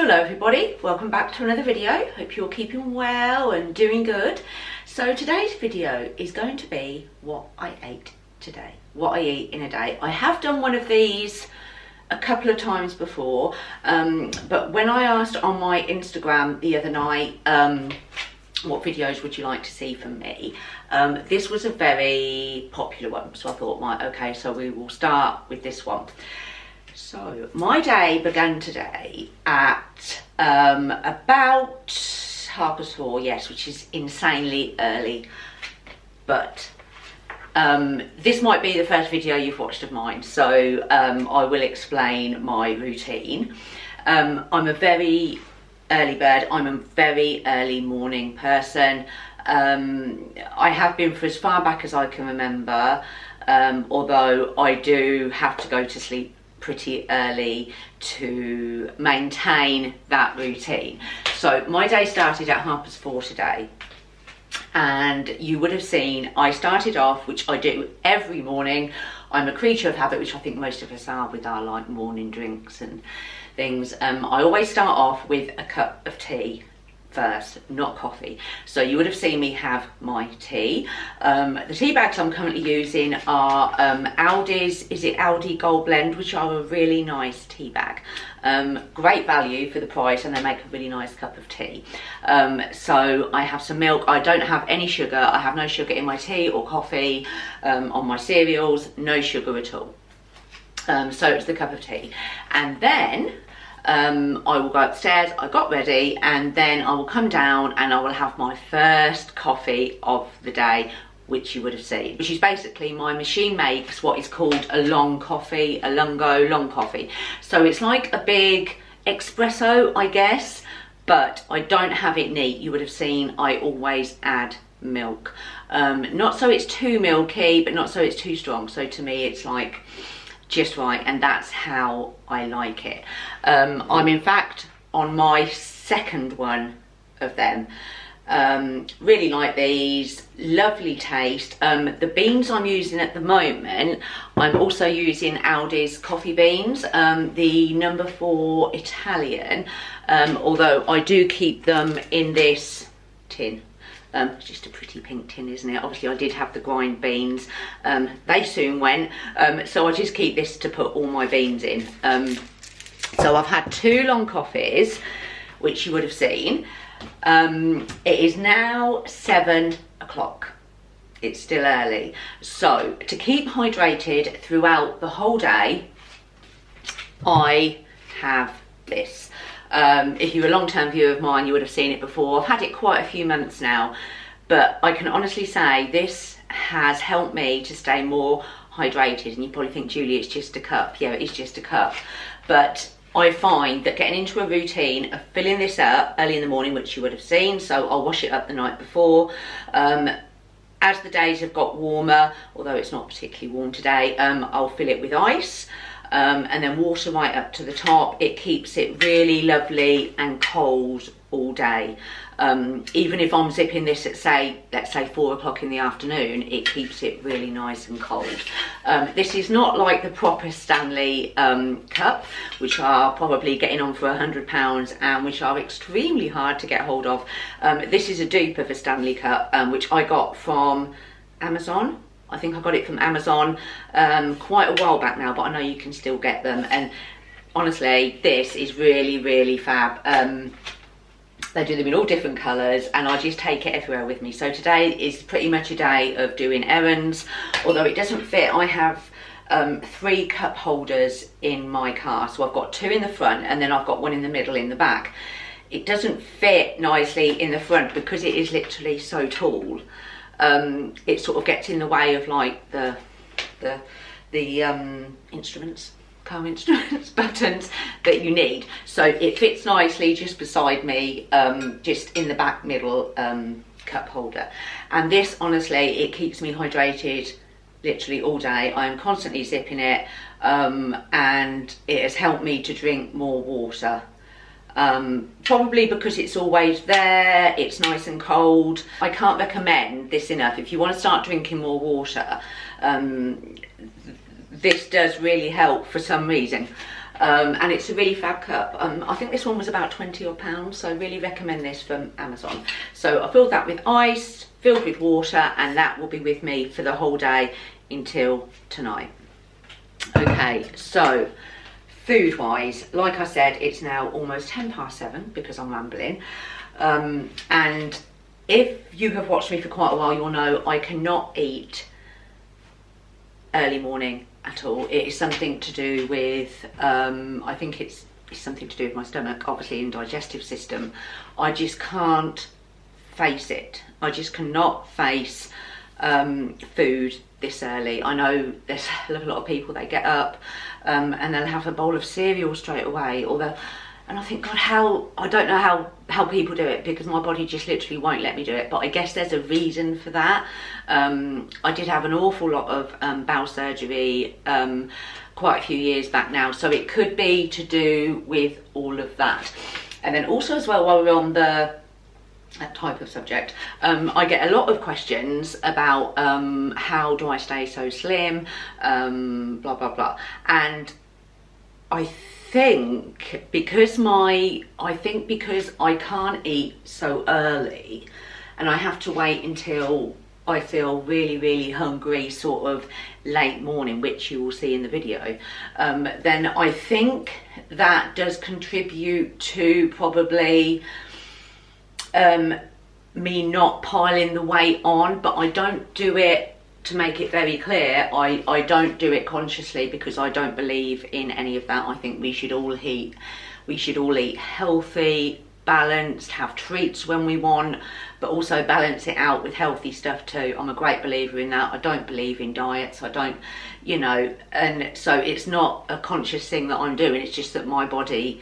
Hello everybody, welcome back to another video. Hope you're keeping well and doing good. So today's video is going to be what I ate today, what I eat in a day. I have done one of these a couple of times before, but when I asked on my Instagram the other night what videos would you like to see from me, this was a very popular one, so I thought, right, okay, so we will start with this one. So my day began today at about 4:30, yes, which is insanely early, but this might be the first video you've watched of mine, so I will explain my routine. I'm a very early bird, I'm a very early morning person. I have been for as far back as I can remember, although I do have to go to sleep pretty early to maintain that routine. So my day started at 4:30 today, and you would have seen I started off, which I do every morning. I'm a creature of habit, which I think most of us are with our like morning drinks and things. I always start off with a cup of tea first, not coffee. So you would have seen me have my tea. The tea bags I'm currently using are Aldi's, is it Aldi Gold Blend, which are a really nice tea bag. Great value for the price, and they make a really nice cup of tea. So I have some milk. I don't have any sugar. I have no sugar in my tea or coffee, on my cereals, no sugar at all. So it's the cup of tea. And then I will go upstairs, I got ready, and then I will come down and I will have my first coffee of the day, which you would have seen, which is basically my machine makes what is called a long coffee, a lungo long coffee. So it's like a big espresso, I guess, but I don't have it neat. You would have seen I always add milk. Not so it's too milky, but not so it's too strong. So to me, it's like just right, and that's how I like it. I'm in fact on my second one of them. Really like these, lovely taste. The beans I'm using at the moment, I'm also using Aldi's coffee beans, the number 4 Italian, although I do keep them in this tin. It's just a pretty pink tin, isn't it? Obviously I did have the grind beans, they soon went, so I just keep this to put all my beans in. So I've had 2 long coffees, which you would have seen. It is now 7 o'clock. It's still early, so to keep hydrated throughout the whole day, I have this. If you're a long-term viewer of mine, you would have seen it before. I've had it quite a few months now, but I can honestly say this has helped me to stay more hydrated. And you probably think, Julie, it's just a cup. Yeah, it's just a cup. But I find that getting into a routine of filling this up early in the morning, which you would have seen, so I'll wash it up the night before. As the days have got warmer, although it's not particularly warm today, I'll fill it with ice. And then water right up to the top. It keeps it really lovely and cold all day. Even if I'm zipping this at, say, let's say 4 o'clock in the afternoon, it keeps it really nice and cold. This is not like the proper Stanley cup, which are probably getting on for £100 and which are extremely hard to get hold of. This is a dupe of a Stanley cup, which I got from Amazon. I think I got it from Amazon quite a while back now, but I know you can still get them. And honestly, this is really, really fab. They do them in all different colours, and I just take it everywhere with me. So today is pretty much a day of doing errands, although it doesn't fit. I have 3 cup holders in my car. So I've got 2 in the front, and then I've got 1 in the middle in the back. It doesn't fit nicely in the front because it is literally so tall. It sort of gets in the way of like the instruments, car instruments, buttons that you need. So it fits nicely just beside me, just in the back middle cup holder. And this, honestly, it keeps me hydrated literally all day. I am constantly zipping it, and it has helped me to drink more water. Probably because it's always there, it's nice and cold. I can't recommend this enough. If you want to start drinking more water, this does really help for some reason. and it's a really fab cup. I think this one was about 20 odd pounds, so I really recommend this from Amazon. So I filled that with ice, filled with water, and that will be with me for the whole day until tonight. Okay, so food wise, like I said, it's now almost 7:10 because I'm rambling, and if you have watched me for quite a while, you'll know I cannot eat early morning at all. It is something to do with, I think it's something to do with my stomach, obviously, and digestive system. I just can't face it. I just cannot face food this early. I know there's a lot of people, they get up and they'll have a bowl of cereal straight away, and I think, God, I don't know how people do it, because my body just literally won't let me do it. But I guess there's a reason for that. I did have an awful lot of bowel surgery quite a few years back now, so it could be to do with all of that. And then also as well, while we're on that type of subject, I get a lot of questions about how do I stay so slim, blah blah blah. And I think because I can't eat so early, and I have to wait until I feel really hungry, sort of late morning, which you will see in the video, then I think that does contribute to probably me not piling the weight on. But I don't do it, to make it very clear, I don't do it consciously, because I don't believe in any of that. I think we should all eat healthy, balanced, have treats when we want, but also balance it out with healthy stuff too. I'm a great believer in that. I don't believe in diets. I don't, and so it's not a conscious thing that I'm doing. It's just that my body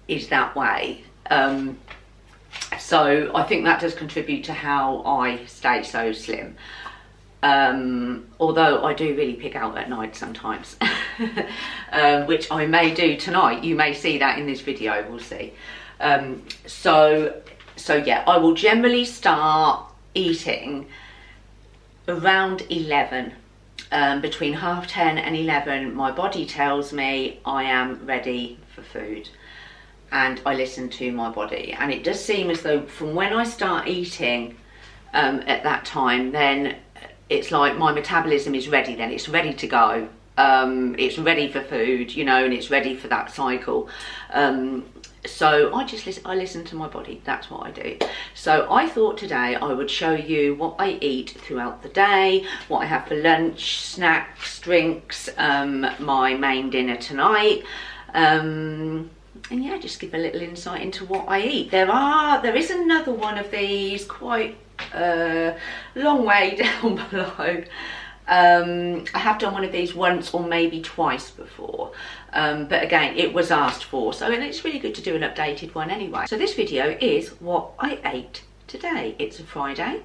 is that way. So I think that does contribute to how I stay so slim. Although I do really pick out at night sometimes, which I may do tonight. You may see that in this video, we'll see. So yeah, I will generally start eating around 11. Between 10:30 and 11, my body tells me I am ready for food, and I listen to my body. And it does seem as though from when I start eating at that time, then it's like my metabolism is ready, then it's ready to go. It's ready for food, and it's ready for that cycle. So I listen to my body. That's what I do. So I thought today I would show you what I eat throughout the day, what I have for lunch, snacks, drinks, my main dinner tonight, and yeah, just give a little insight into what I eat. There is another one of these quite long way down below. I have done one of these once or maybe twice before, but again, it was asked for, so and it's really good to do an updated one anyway. So this video is what I ate today. It's a Friday,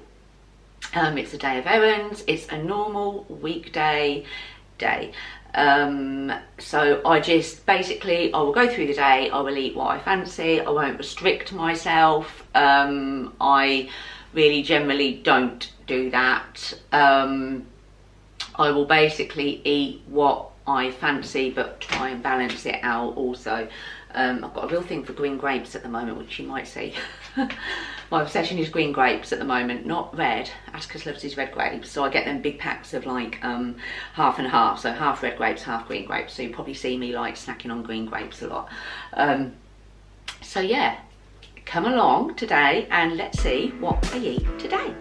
it's a day of errands, it's a normal weekday day. So I just basically, I will go through the day, I will eat what I fancy, I won't restrict myself. I really generally don't do that. I will basically eat what I fancy, but try and balance it out also. I've got a real thing for green grapes at the moment, which you might see. My obsession is green grapes at the moment, not red. Atticus loves his red grapes, so I get them big packs of like half and half, so half red grapes, half green grapes. So you probably see me like snacking on green grapes a lot. So yeah, come along today and let's see what I eat today.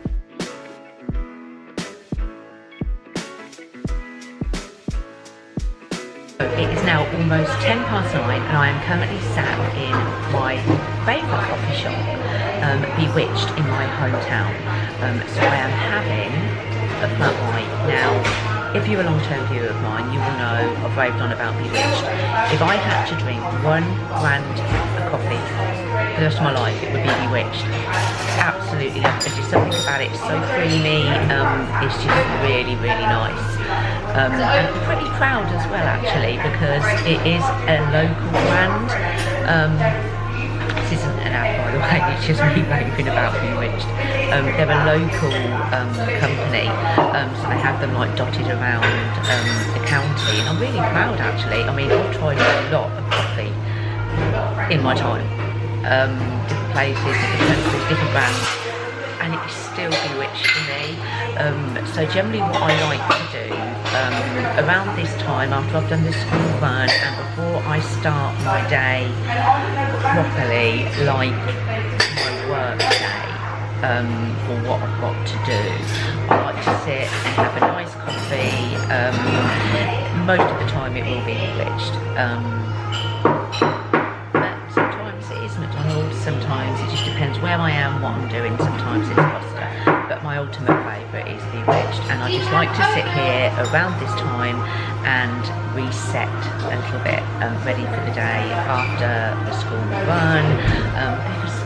It is now almost 9:10 and I am currently sat in my favourite coffee shop, Bewitched, in my hometown. So I am having a flat white. Now, if you're a long-term viewer of mine, you will know I've raved on about Bewitched. If I had to drink one brand of coffee for the rest of my life, it would be Bewitched. Absolutely love it. There's just something about it, so creamy. It's just really, really nice. I'm pretty proud as well, actually, because it is a local brand. This isn't an ad, by the it's just me raving about Bewitched. They're a local company, so they have them like dotted around the county, and I'm really proud actually. I mean, I've tried a lot of coffee in my time, different places, different countries, different brands, and it's still Bewitched for me. So generally what I like to do around this time, after I've done the school run and before I start my day properly, like my work day, or what I've got to do, I like to sit and have a nice coffee. Most of the time it will be Bewitched. But sometimes it is McDonald's, sometimes it just depends where I am, what I'm doing, sometimes it's Costa. But my ultimate favourite is Bewitched, and I just like to sit here around this time and reset a little bit, ready for the day after the school run, because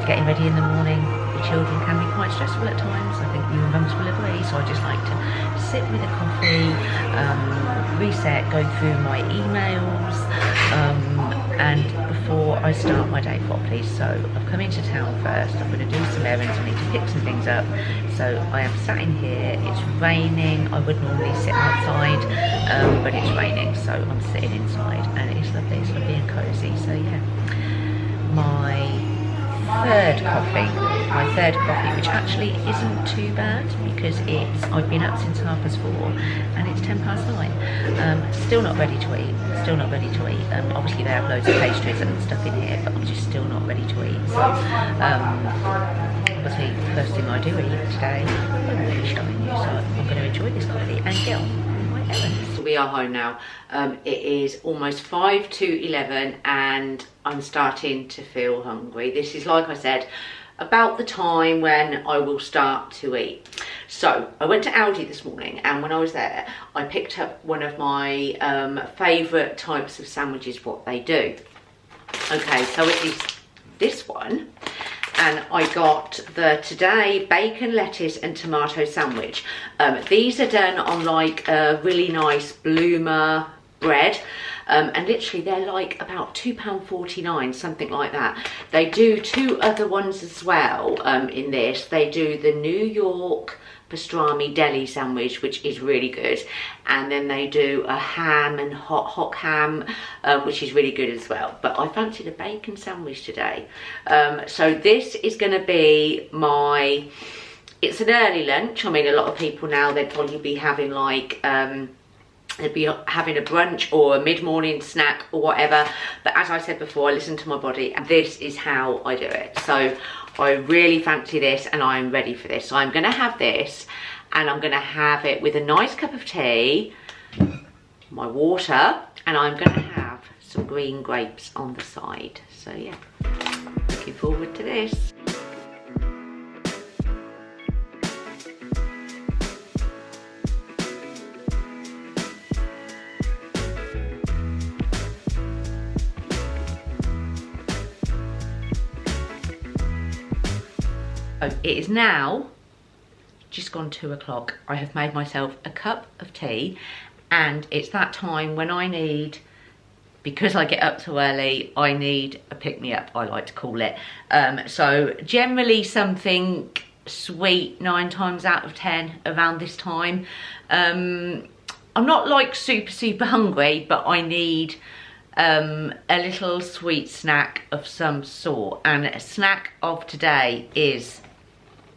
getting ready in the morning with children can be quite stressful at times. I think you mums will agree, so I just like to sit with a coffee, reset, go through my emails, and before I start my day properly. So I've come into town first, I'm going to do some errands, I need to pick some things up. So I am sat in here, it's raining. I would normally sit outside, but it's raining, so I'm sitting inside, and it's lovely and cosy. So yeah, my third coffee, which actually isn't too bad because I've been up since 4:30 and it's 9:10. Still not ready to eat, obviously they have loads of pastries and stuff in here, but I'm just still not ready to eat. So obviously the first thing I do eat today, I'm really showing you, so I'm going to enjoy this coffee and get on with my errands. So we are home now. It is almost 5 to 11 and I'm starting to feel hungry. This is, like I said, about the time when I will start to eat. So I went to Aldi this morning, and when I was there I picked up one of my favourite types of sandwiches, what they do. Okay, so it is this one, and I got the Today bacon, lettuce and tomato sandwich. These are done on like a really nice bloomer bread, and literally they're like about £2.49, something like that. They do two other ones as well in this. They do the New York pastrami deli sandwich, which is really good, and then they do a ham and hot ham, which is really good as well. But I fancied a bacon sandwich today, so this is going to be my, it's an early lunch. I mean, a lot of people now, they'd probably be having like they'd be having a brunch or a mid-morning snack or whatever, but as I said before, I listen to my body and this is how I do it. So I really fancy this and I'm ready for this. So I'm going to have this, and I'm going to have it with a nice cup of tea, my water, and I'm going to have some green grapes on the side. So yeah, looking forward to this. It is now just gone 2 o'clock. I have made myself a cup of tea, and it's that time when I need, because I get up so early, I need a pick-me-up, I like to call it. So generally something sweet 9 times out of 10 around this time. I'm not like super hungry, but I need a little sweet snack of some sort, and a snack of today is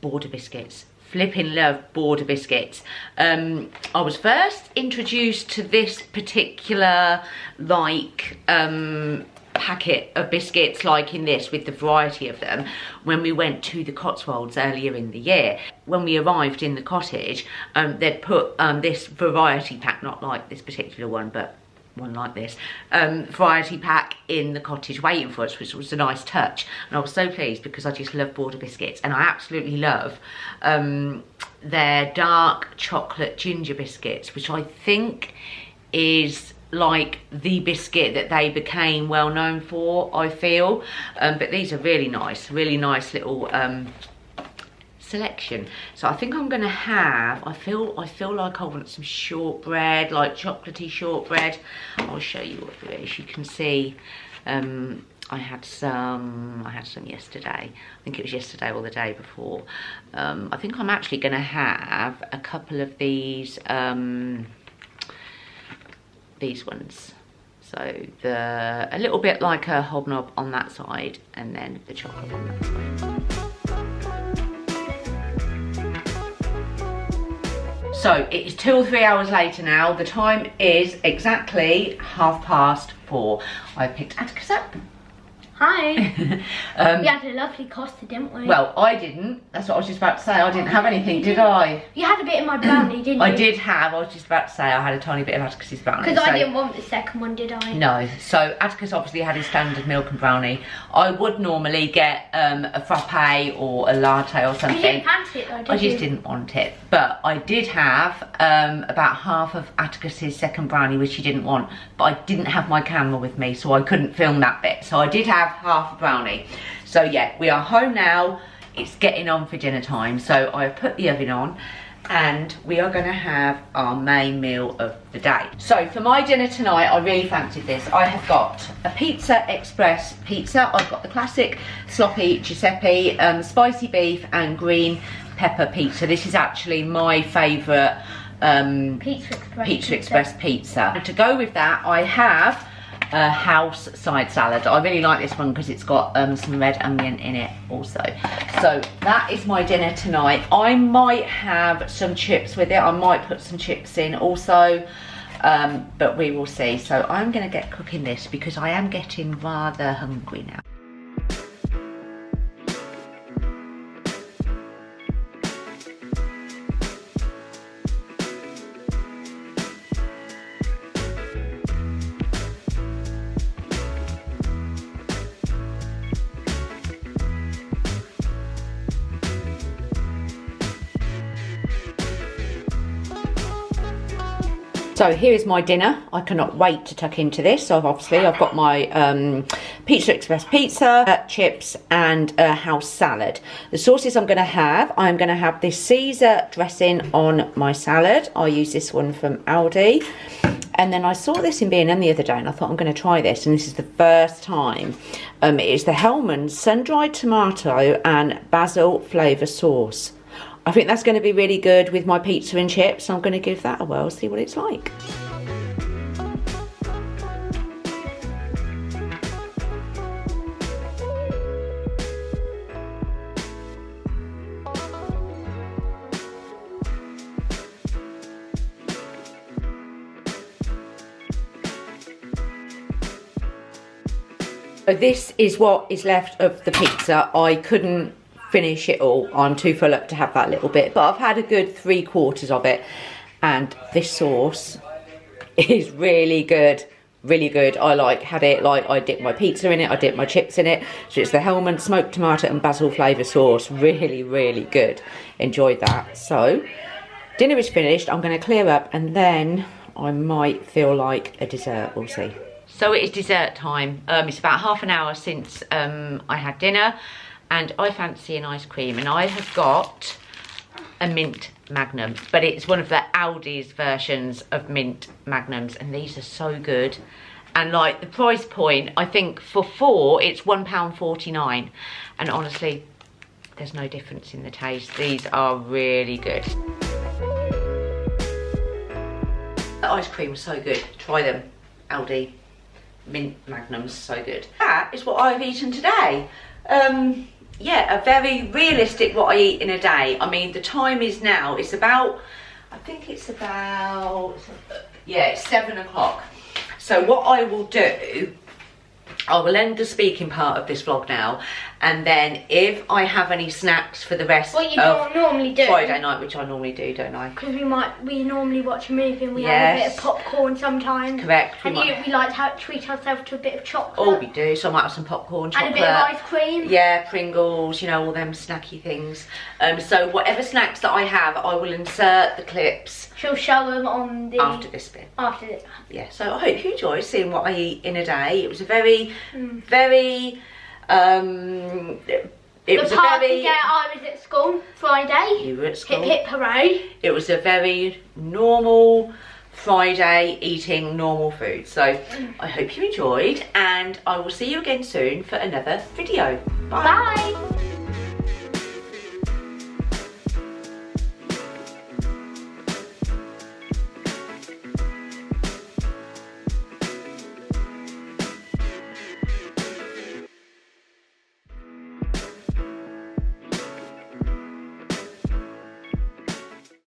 Border biscuits. Flipping love Border biscuits. I was first introduced to this particular like packet of biscuits like in this, with the variety of them, when we went to the Cotswolds earlier in the year. When we arrived in the cottage, they'd put this variety pack, not like this particular one, but one like this, variety pack in the cottage waiting for us, which was a nice touch. And I was so pleased because I just love Border biscuits, and I absolutely love their dark chocolate ginger biscuits, which I think is like the biscuit that they became well known for, I feel. But these are really nice little selection. So I think I'm gonna have, I feel like I want some shortbread, like chocolatey shortbread. I'll show you what it is. You can see I had some yesterday. I think it was yesterday or the day before. I think I'm actually going to have a couple of these ones. So a little bit like a hobnob on that side, and then the chocolate on that side. So it is 2 or 3 hours later now. The time is exactly 4:30. I picked Atticus up. Hi. We had a lovely Costa, didn't we? Well, I didn't. That's what I was just about to say. I didn't have anything, did I? You had a bit of my brownie, didn't you? I did have. I was just about to say I had a tiny bit of Atticus's brownie. Because I didn't want the second one, did I? No. So Atticus obviously had his standard milk and brownie. I would normally get a frappe or a latte or something. You didn't fancy it though, did you? I just didn't want it. But I did have about half of Atticus's second brownie, which he didn't want. But I didn't have my camera with me, so I couldn't film that bit. So I did have half a brownie. So yeah, we are home now. It's getting on for dinner time. So I have put the oven on and we are going to have our main meal of the day. So for my dinner tonight, I really fancied this. I have got a Pizza Express pizza. I've got the classic sloppy Giuseppe, spicy beef and green pepper pizza. This is actually my favourite Pizza Express pizza. And to go with that, I have a house side salad. I really like this one because it's got some red onion in it also. So that is my dinner tonight. I might have some chips with it. I might put some chips in also, but we will see. So I'm going to get cooking this because I am getting rather hungry now. So here is my dinner. I cannot wait to tuck into this. So I've got my Pizza Express pizza, chips and a house salad. The sauces I'm going to have this Caesar dressing on my salad. I use this one from Aldi. And then I saw this in B&M the other day and I thought I'm going to try this. And this is the first time. It is the Hellmann's sun-dried tomato and basil flavour sauce. I think that's going to be really good with my pizza and chips. So I'm going to give that a whirl, see what it's like. So this is what is left of the pizza. I couldn't finish it all. I'm too full up to have that little bit, but I've had a good 3/4 of it, and this sauce is really good. Really good. I had it I dipped my pizza in it, I dipped my chips in it. So it's the Hellmann's smoked tomato and basil flavour sauce. Really, really good. Enjoyed that. So dinner is finished. I'm going to clear up and then I might feel like a dessert. We'll see. So it is dessert time. It's about half an hour since I had dinner. And I fancy an ice cream, and I have got a mint magnum, but it's one of the Aldi's versions of mint magnums, and these are so good. And like the price point, I think for 4 it's £1.49, and honestly there's no difference in the taste. These are really good. The ice cream was so good. Try them. Aldi mint magnums, so good. That is what I've eaten today. Yeah, a very realistic what I eat in a day. I mean, the time is now, it's about, I think it's about, yeah, it's 7 o'clock. So what I will do, I will end the speaking part of this vlog now, and then if I have any snacks for the rest what you don't normally do Friday night, which I normally do, don't I? Because we normally watch a movie and we have a bit of popcorn sometimes. Correct. And we like to treat ourselves to a bit of chocolate. Oh, we do. So I might have some popcorn, chocolate. And a bit of ice cream. Yeah, Pringles, you know, all them snacky things. So whatever snacks that I have, I will insert the clips. She'll show them on the... After this bit. After this. Yeah, so I hope you enjoy seeing what I eat in a day. It was a very, very... It was a very... I was at school Friday. You were at school. Hip hip hooray. It was a very normal Friday eating normal food. So I hope you enjoyed, and I will see you again soon for another video. Bye. Bye.